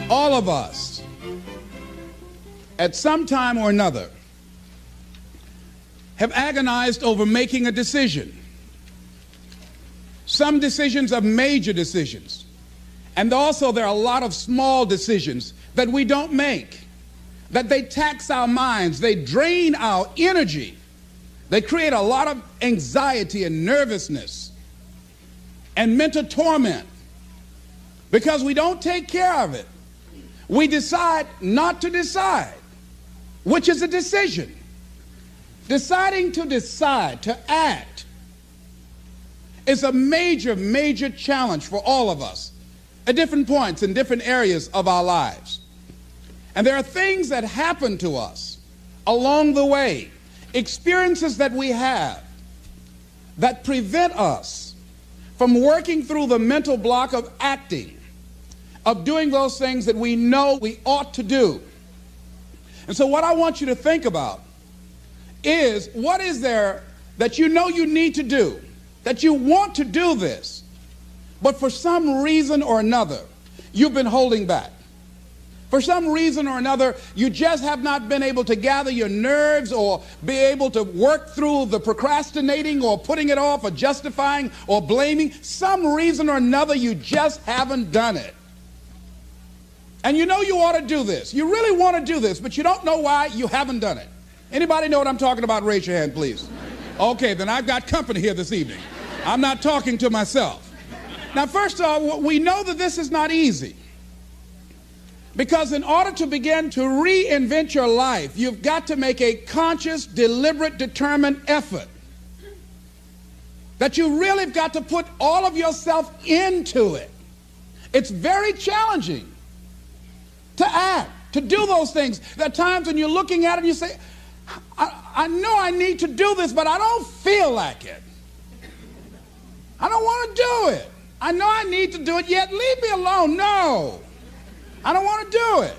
All of us, at some time or another, have agonized over making a decision. Some decisions are major decisions. And also there are a lot of small decisions that we don't make, that they tax our minds, they drain our energy, they create a lot of anxiety and nervousness and mental torment because we don't take care of it. We decide not to decide, which is a decision. Deciding to decide, to act, is a major, major challenge for all of us at different points in different areas of our lives. And there are things that happen to us along the way, experiences that we have that prevent us from working through the mental block of acting, of doing those things that we know we ought to do. And so what I want you to think about is, what is there that you know you need to do, that you want to do this, but for some reason or another, you've been holding back. For some reason or another, you just have not been able to gather your nerves or be able to work through the procrastinating or putting it off or justifying or blaming. Some reason or another, you just haven't done it. And you know you ought to do this. You really want to do this, but you don't know why you haven't done it. Anybody know what I'm talking about? Raise your hand, please. Okay, then I've got company here this evening. I'm not talking to myself. Now, first of all, we know that this is not easy. Because in order to begin to reinvent your life, you've got to make a conscious, deliberate, determined effort. That you really have got to put all of yourself into it. It's very challenging to act, to do those things. There are times when you're looking at it and you say, I know I need to do this, but I don't feel like it. I don't want to do it. I know I need to do it, yet leave me alone. No, I don't want to do it.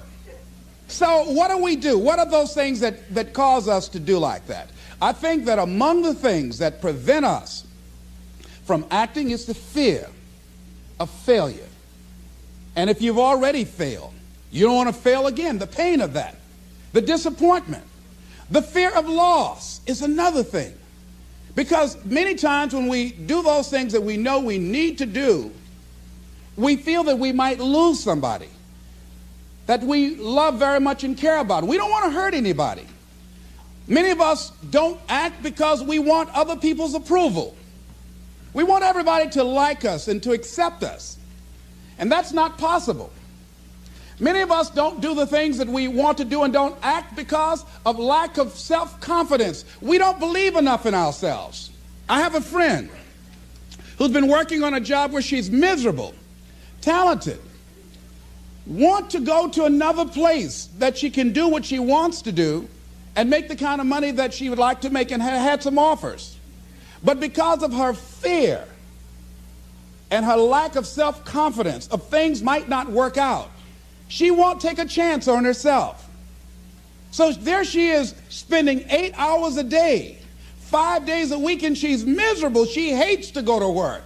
So what do we do? What are those things that cause us to do like that? I think that among the things that prevent us from acting is the fear of failure. And if you've already failed, you don't want to fail again. The pain of that, the disappointment, the fear of loss is another thing. Because many times when we do those things that we know we need to do, we feel that we might lose somebody that we love very much and care about. We don't want to hurt anybody. Many of us don't act because we want other people's approval. We want everybody to like us and to accept us. And that's not possible. Many of us don't do the things that we want to do and don't act because of lack of self-confidence. We don't believe enough in ourselves. I have a friend who's been working on a job where she's miserable, talented, want to go to another place that she can do what she wants to do and make the kind of money that she would like to make, and had some offers. But because of her fear and her lack of self-confidence of things might not work out, she won't take a chance on herself. So there she is, spending 8 hours a day, 5 days a week, and she's miserable. She hates to go to work.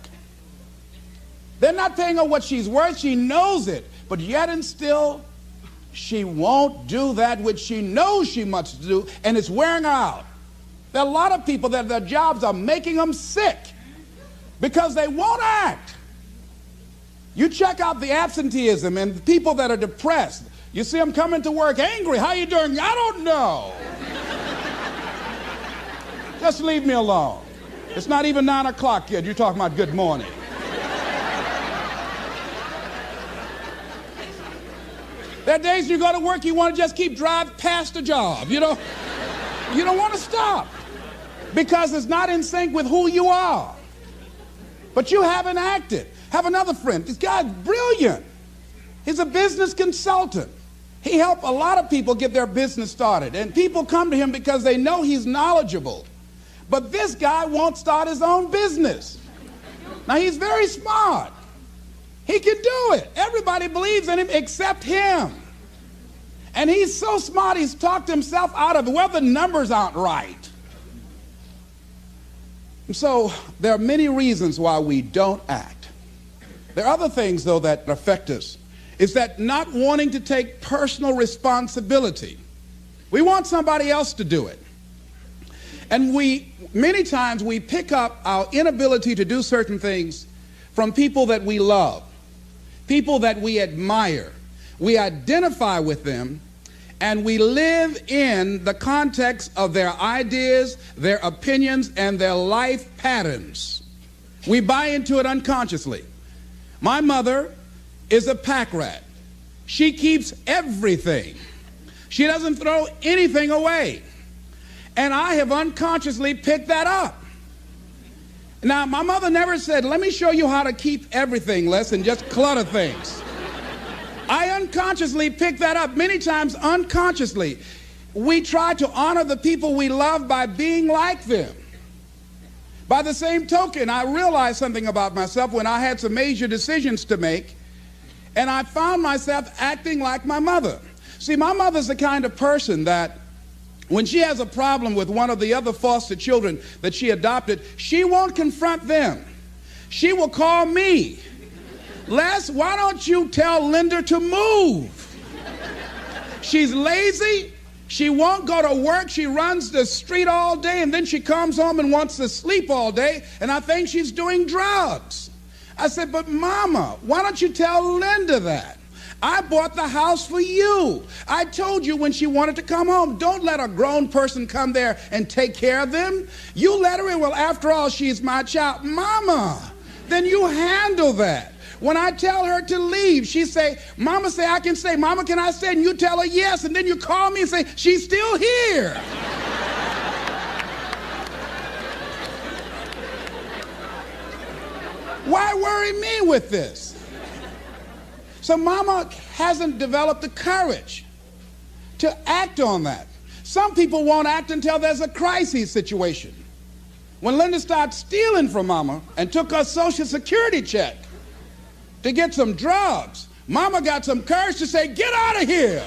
They're not paying her what she's worth. She knows it. But yet and still, she won't do that which she knows she must do, and it's wearing her out. There are a lot of people that their jobs are making them sick because they won't act. You check out the absenteeism and the people that are depressed. You see them coming to work angry. How you doing? I don't know. Just leave me alone. It's not even 9 o'clock yet. You're talking about good morning. There are days you go to work, you want to just keep driving past the job. You know, you don't want to stop because it's not in sync with who you are. But you haven't acted. Have another friend. This guy's brilliant. He's a business consultant. He helped a lot of people get their business started. And people come to him because they know he's knowledgeable. But this guy won't start his own business. Now, he's very smart. He can do it. Everybody believes in him except him. And he's so smart, he's talked himself out of it. Well, the numbers aren't right. And so there are many reasons why we don't act. There are other things, though, that affect us is that not wanting to take personal responsibility. We want somebody else to do it. And many times we pick up our inability to do certain things from people that we love, people that we admire. We identify with them, and we live in the context of their ideas, their opinions, and their life patterns. We buy into it unconsciously. My mother is a pack rat. She keeps everything. She doesn't throw anything away. And I have unconsciously picked that up. Now, my mother never said, let me show you how to keep everything, Les, and just clutter things. I unconsciously picked that up. Many times unconsciously, we try to honor the people we love by being like them. By the same token, I realized something about myself when I had some major decisions to make, and I found myself acting like my mother. See, my mother's the kind of person that when she has a problem with one of the other foster children that she adopted, she won't confront them. She will call me. Les, why don't you tell Linda to move? She's lazy. She won't go to work. She runs the street all day, and then she comes home and wants to sleep all day, and I think she's doing drugs. I said, but Mama, why don't you tell Linda that? I bought the house for you. I told you when she wanted to come home, don't let a grown person come there and take care of them. You let her in. Well, after all, she's my child. Mama, then you handle that. When I tell her to leave, she say, Mama say, I can stay. Mama, can I stay? And you tell her yes, and then you call me and say, she's still here. Why worry me with this? So Mama hasn't developed the courage to act on that. Some people won't act until there's a crisis situation. When Linda started stealing from Mama and took her Social Security check to get some drugs, Mama got some courage to say, get out of here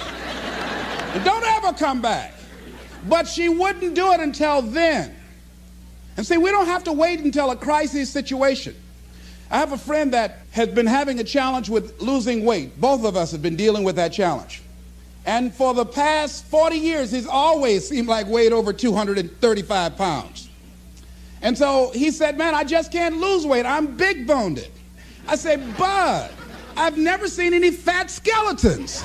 and don't ever come back. But she wouldn't do it until then. And see, we don't have to wait until a crisis situation. I have a friend that has been having a challenge with losing weight. Both of us have been dealing with that challenge. And for the past 40 years, he's always seemed like weighed over 235 pounds. And so he said, man, I just can't lose weight. I'm big-boned. I said, Bud, I've never seen any fat skeletons.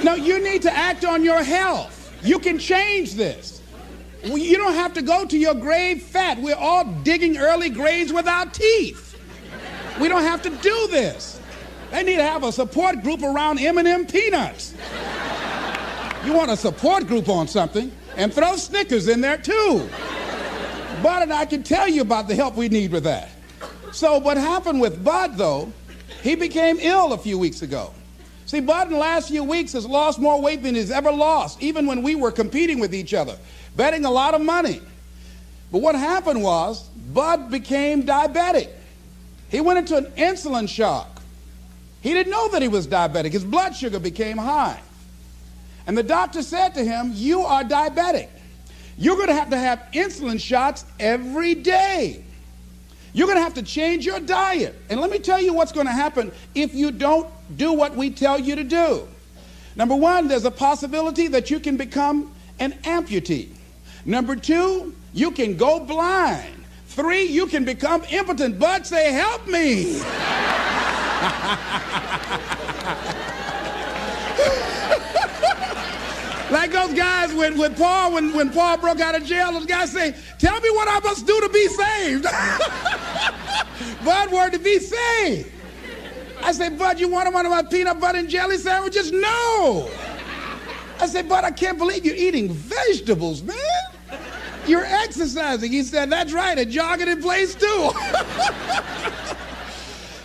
No, you need to act on your health. You can change this. You don't have to go to your grave fat. We're all digging early graves with our teeth. We don't have to do this. They need to have a support group around M&M peanuts. You want a support group on something, and throw Snickers in there too. Bud and I can tell you about the help we need with that. So what happened with Bud, though, he became ill a few weeks ago. See, Bud in the last few weeks has lost more weight than he's ever lost, even when we were competing with each other, betting a lot of money. But what happened was, Bud became diabetic. He went into an insulin shock. He didn't know that he was diabetic. His blood sugar became high. And the doctor said to him, you are diabetic. You're going to have insulin shots every day. You're going to have to change your diet. And let me tell you what's going to happen if you don't do what we tell you to do. Number one, there's a possibility that you can become an amputee. Number two, you can go blind. Three, you can become impotent. Bud, say, help me. Like those guys with Paul, when Paul broke out of jail, those guys say, tell me what I must do to be saved. Bud wanted to be saved. I said, Bud, you want one of my peanut butter and jelly sandwiches? No. I said, Bud, I can't believe you're eating vegetables, man. You're exercising. He said, that's right, and jogging in place too.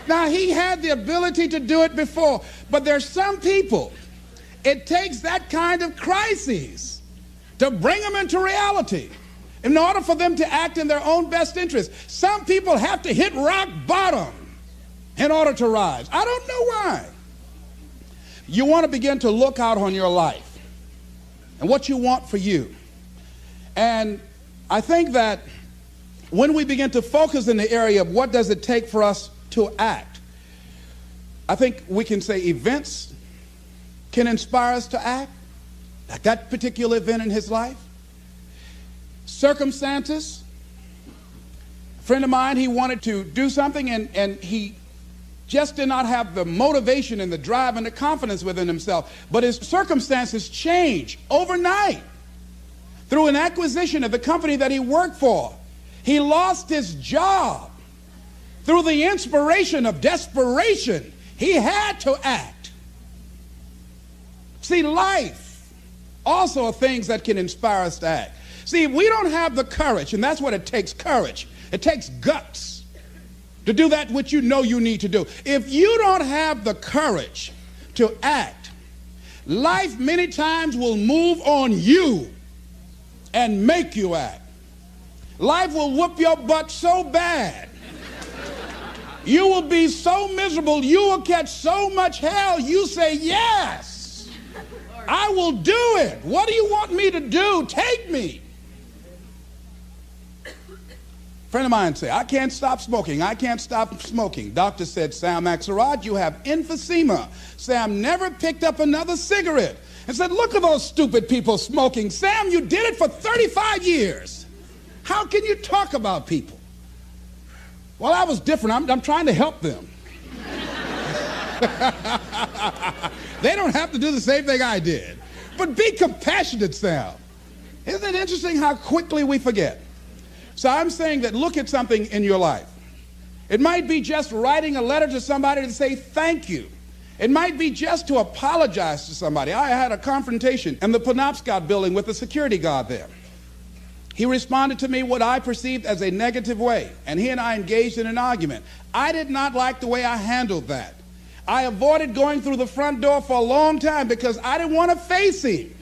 Now, he had the ability to do it before, but there's some people, it takes that kind of crisis to bring them into reality in order for them to act in their own best interest. Some people have to hit rock bottom in order to rise. I don't know why. You want to begin to look out on your life and what you want for you. And I think that when we begin to focus in the area of what does it take for us to act, I think we can say events can inspire us to act, like that particular event in his life. Circumstances. A friend of mine, he wanted to do something and he just did not have the motivation and the drive and the confidence within himself. But his circumstances changed overnight through an acquisition of the company that he worked for. He lost his job. Through the inspiration of desperation, he had to act. See, life also are things that can inspire us to act. See, if we don't have the courage, and that's what it takes, courage. It takes guts to do that which you know you need to do. If you don't have the courage to act, life many times will move on you and make you act. Life will whoop your butt so bad. You will be so miserable, you will catch so much hell, you say, yes, I will do it. What do you want me to do? Take me. Friend of mine said, I can't stop smoking. I can't stop smoking. Doctor said, Sam Axelrod, you have emphysema. Sam never picked up another cigarette and said, look at those stupid people smoking. Sam, you did it for 35 years. How can you talk about people? Well, I was different. I'm trying to help them. They don't have to do the same thing I did. But be compassionate, Sam. Isn't it interesting how quickly we forget? So I'm saying that look at something in your life. It might be just writing a letter to somebody to say thank you. It might be just to apologize to somebody. I had a confrontation in the Penobscot building with the security guard there. He responded to me what I perceived as a negative way, and he and I engaged in an argument. I did not like the way I handled that. I avoided going through the front door for a long time because I didn't want to face him.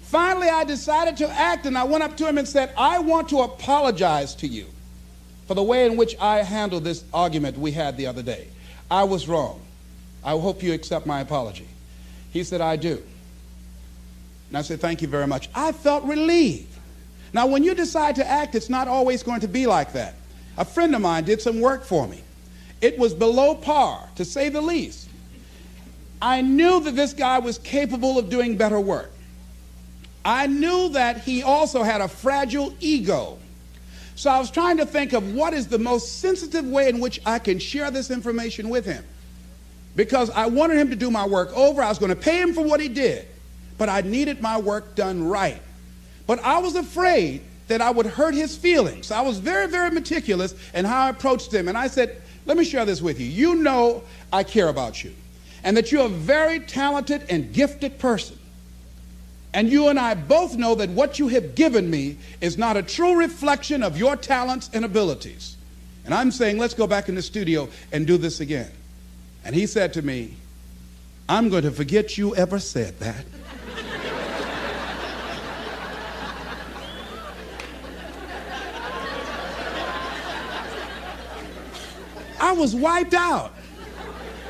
Finally, I decided to act, and I went up to him and said, I want to apologize to you for the way in which I handled this argument we had the other day. I was wrong. I hope you accept my apology. He said, I do. And I said, thank you very much. I felt relieved. Now, when you decide to act, it's not always going to be like that. A friend of mine did some work for me. It was below par, to say the least. I knew that this guy was capable of doing better work. I knew that he also had a fragile ego. So I was trying to think of what is the most sensitive way in which I can share this information with him. Because I wanted him to do my work over. I was going to pay him for what he did. But I needed my work done right. But I was afraid that I would hurt his feelings. I was very, very meticulous in how I approached him. And I said, let me share this with you. You know I care about you. And that you're a very talented and gifted person. And you and I both know that what you have given me is not a true reflection of your talents and abilities. And I'm saying, let's go back in the studio and do this again. And he said to me, I'm going to forget you ever said that. I was wiped out.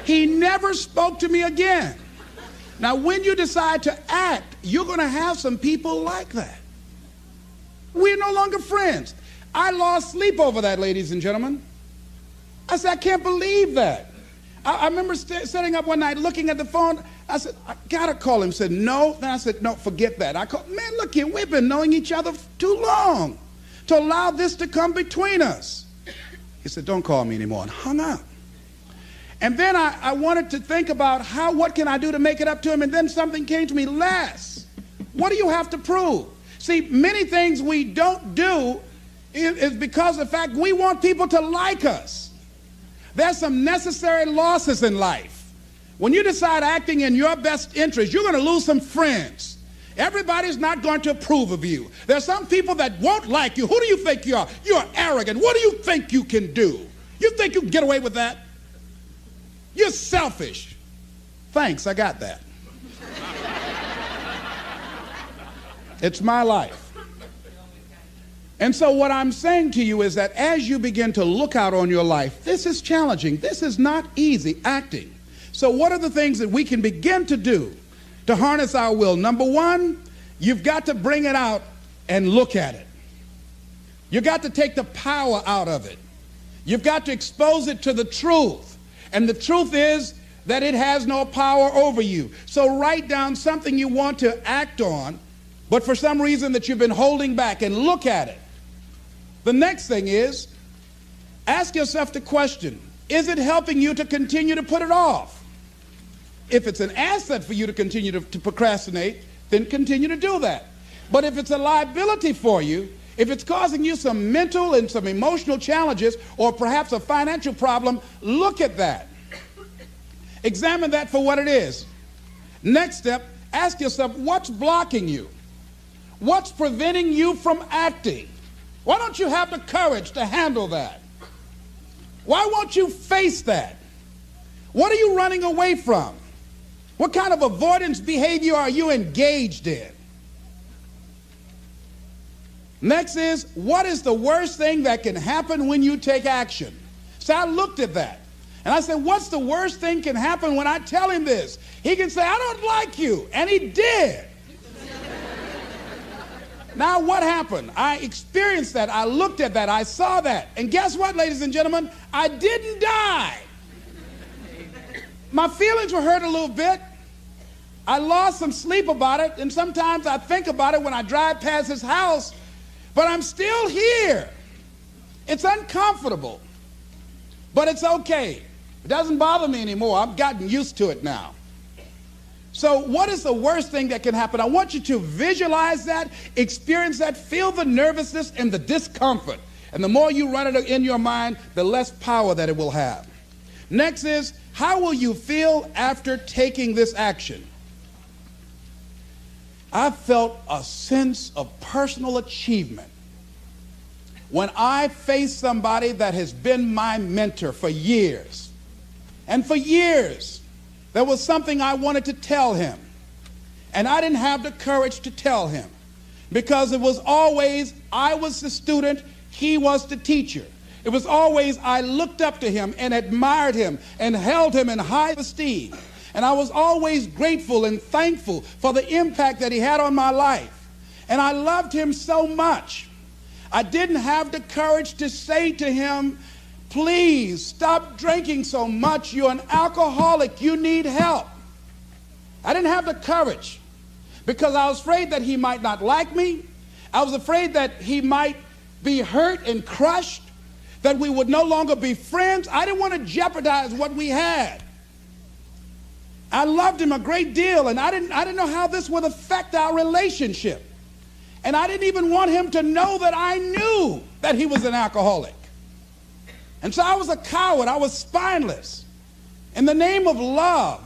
He never spoke to me again. Now, when you decide to act, you're going to have some people like that. We're no longer friends. I lost sleep over that, ladies and gentlemen. I said, I can't believe that. I remember sitting up one night looking at the phone. I said, I got to call him. He said, no. Then I said, no, forget that. I called, man, look here, we've been knowing each other too long to allow this to come between us. He said, don't call me anymore, and hung up. And then I wanted to think about what can I do to make it up to him, and then something came to me, Les, what do you have to prove? See, many things we don't do is because of the fact we want people to like us. There's some necessary losses in life. When you decide acting in your best interest, you're going to lose some friends. Everybody's not going to approve of you. There's some people that won't like you. Who do you think you are? You're arrogant. What do you think you can do? You think you can get away with that? You're selfish. Thanks, I got that. It's my life. And so what I'm saying to you is that as you begin to look out on your life, this is challenging. This is not easy, acting. So what are the things that we can begin to do to harness our will? Number one, you've got to bring it out and look at it. You got to take the power out of it. You've got to expose it to the truth. And the truth is that it has no power over you. So write down something you want to act on, but for some reason that you've been holding back, and look at it. The next thing is, ask yourself the question, is it helping you to continue to put it off? If it's an asset for you to continue to procrastinate, then continue to do that. But if it's a liability for you, if it's causing you some mental and some emotional challenges, or perhaps a financial problem, look at that. Examine that for what it is. Next step, ask yourself, what's blocking you? What's preventing you from acting? Why don't you have the courage to handle that? Why won't you face that? What are you running away from? What kind of avoidance behavior are you engaged in? Next is, what is the worst thing that can happen when you take action? So I looked at that. And I said, what's the worst thing can happen when I tell him this? He can say, I don't like you. And he did. Now what happened? I experienced that. I looked at that. I saw that. And guess what, ladies and gentlemen? I didn't die. My feelings were hurt a little bit. I lost some sleep about it. And sometimes I think about it when I drive past his house. But I'm still here. It's uncomfortable. But it's okay. It doesn't bother me anymore. I've gotten used to it now. So what is the worst thing that can happen? I want you to visualize that, experience that, feel the nervousness and the discomfort. And the more you run it in your mind, the less power that it will have. Next is, how will you feel after taking this action? I felt a sense of personal achievement when I faced somebody that has been my mentor for years. And for years, there was something I wanted to tell him. And I didn't have the courage to tell him because it was always, I was the student, he was the teacher. It was always, I looked up to him and admired him and held him in high esteem. And I was always grateful and thankful for the impact that he had on my life. And I loved him so much. I didn't have the courage to say to him, please stop drinking so much. You're an alcoholic. You need help. I didn't have the courage because I was afraid that he might not like me. I was afraid that he might be hurt and crushed, that we would no longer be friends. I didn't want to jeopardize what we had. I loved him a great deal, and I didn't know how this would affect our relationship. And I didn't even want him to know that I knew that he was an alcoholic. And so I was a coward. I was spineless. In the name of love,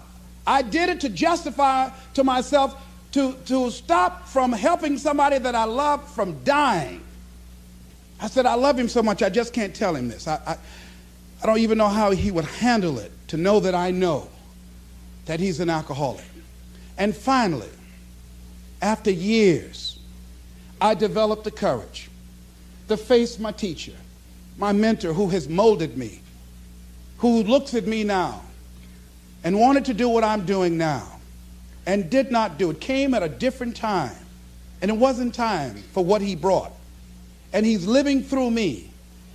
I did it to justify to myself to stop from helping somebody that I loved from dying. I said, I love him so much, I just can't tell him this. I don't even know how he would handle it, to know that I know that he's an alcoholic. And finally, after years, I developed the courage to face my teacher, my mentor who has molded me, who looks at me now and wanted to do what I'm doing now and did not do it, came at a different time, and it wasn't time for what he brought. And he's living through me.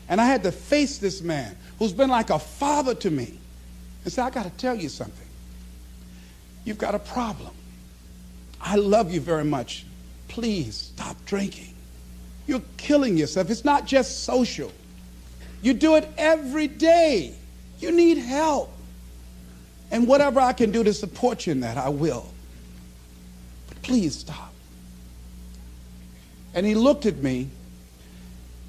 And I had to face this man who's been like a father to me and say, I got to tell you something. You've got a problem. I love you very much. Please stop drinking. You're killing yourself. It's not just social. You do it every day. You need help. And whatever I can do to support you in that, I will. But please stop. And he looked at me,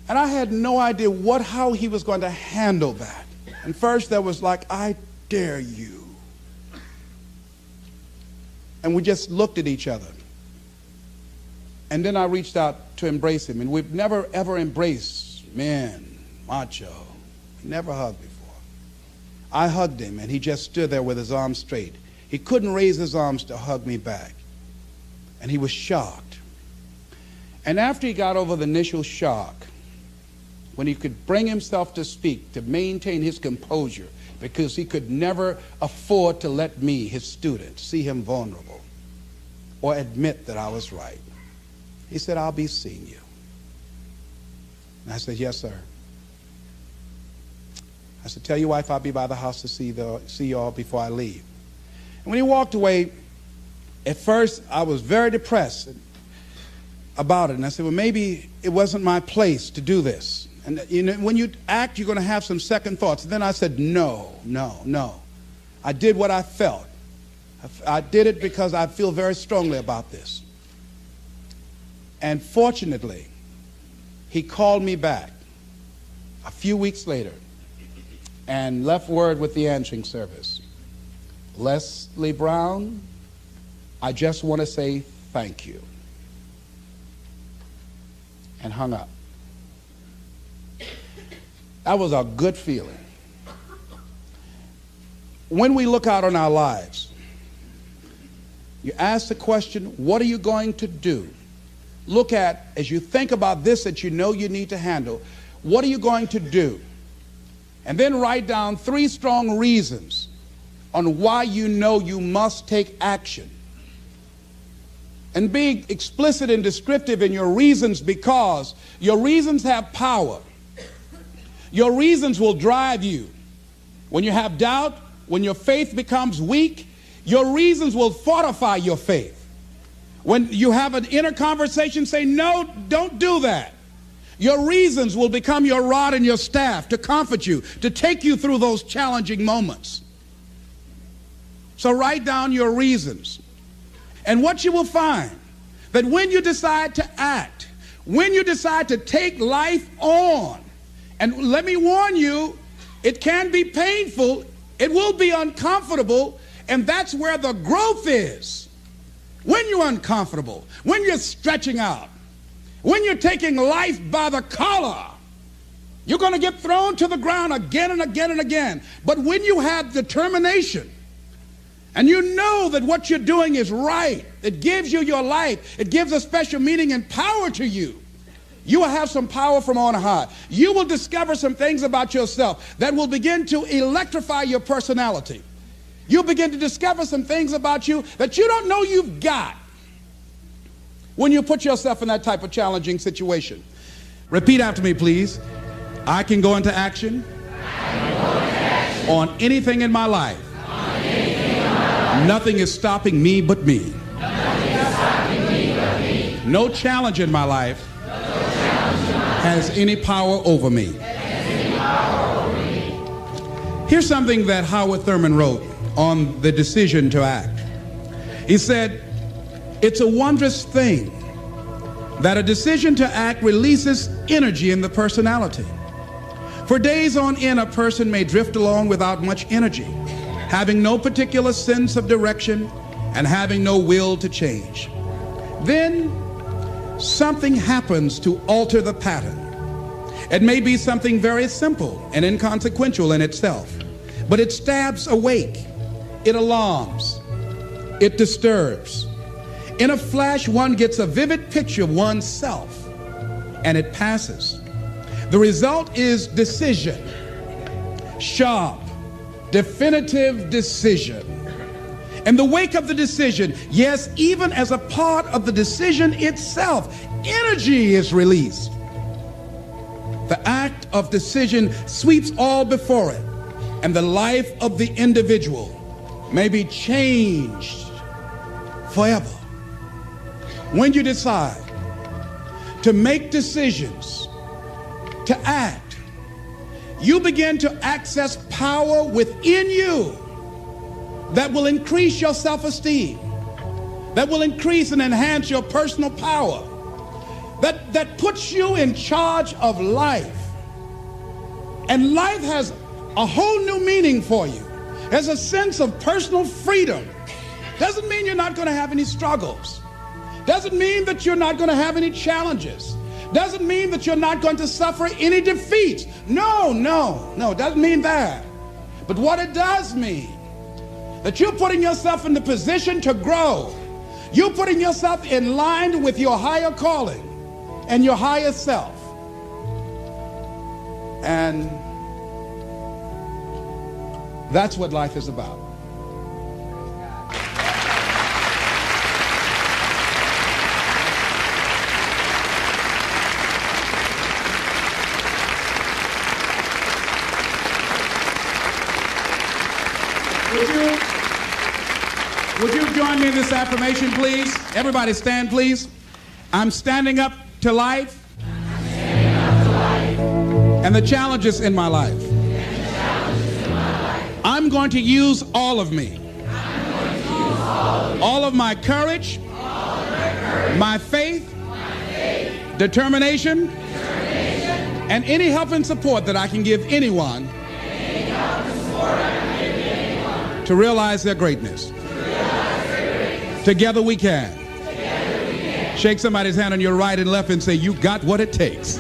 and I had no idea how he was going to handle that. And first there was like, I dare you. And we just looked at each other. And then I reached out to embrace him. And we've never, ever embraced men, macho. We never hugged before. I hugged him, and he just stood there with his arms straight. He couldn't raise his arms to hug me back. And he was shocked. And after he got over the initial shock, when he could bring himself to speak, to maintain his composure, because he could never afford to let me, his student, see him vulnerable or admit that I was right. He said, I'll be seeing you. And I said, yes, sir. I said, tell your wife I'll be by the house to see y'all before I leave. And when he walked away, at first I was very depressed about it. And I said, well, maybe it wasn't my place to do this. And you know, when you act, you're going to have some second thoughts. And then I said, no. I did what I felt. I did it because I feel very strongly about this. And fortunately, he called me back a few weeks later and left word with the answering service. Leslie Brown, I just want to say thank you. And hung up. That was a good feeling. When we look out on our lives, you ask the question, what are you going to do? Look at, as you think about this that you know you need to handle, what are you going to do? And then write down 3 strong reasons on why you know you must take action. And be explicit and descriptive in your reasons, because your reasons have power. Your reasons will drive you. When you have doubt, when your faith becomes weak, your reasons will fortify your faith. When you have an inner conversation, say, no, don't do that. Your reasons will become your rod and your staff to comfort you, to take you through those challenging moments. So write down your reasons. And what you will find, that when you decide to act, when you decide to take life on, and let me warn you, it can be painful, it will be uncomfortable, and that's where the growth is. When you're uncomfortable, when you're stretching out, when you're taking life by the collar, you're going to get thrown to the ground again and again and again. But when you have determination, and you know that what you're doing is right, it gives you your life, it gives a special meaning and power to you, you will have some power from on high. You will discover some things about yourself that will begin to electrify your personality. You'll begin to discover some things about you that you don't know you've got when you put yourself in that type of challenging situation. Repeat after me, please. I can go into action on anything in my life. Nothing is stopping me but me. No challenge in my life has any power over me. Here's something that Howard Thurman wrote on the decision to act. He said, it's a wondrous thing that a decision to act releases energy in the personality. For days on end, a person may drift along without much energy, having no particular sense of direction and having no will to change. Then something happens to alter the pattern. It may be something very simple and inconsequential in itself, but it stabs awake, it alarms, it disturbs. In a flash, one gets a vivid picture of oneself, and it passes. The result is decision, sharp, definitive decision. In the wake of the decision, yes, even as a part of the decision itself, energy is released. The act of decision sweeps all before it, and the life of the individual may be changed forever. When you decide to make decisions, to act, you begin to access power within you that will increase your self-esteem, that will increase and enhance your personal power, that puts you in charge of life. And life has a whole new meaning for you. There's a sense of personal freedom. Doesn't mean you're not going to have any struggles. Doesn't mean that you're not going to have any challenges. Doesn't mean that you're not going to suffer any defeats. No, doesn't mean that. But what it does mean, that you're putting yourself in the position to grow. You're putting yourself in line with your higher calling and your higher self. And that's what life is about. Would you join me in this affirmation, please? Everybody stand, please. I'm standing up to life and the challenges in my life. I'm going to use all of me. All of my courage, my faith, determination, and any help and support that I can give anyone to realize their greatness. Together we can. Shake somebody's hand on your right and left and say, you got what it takes.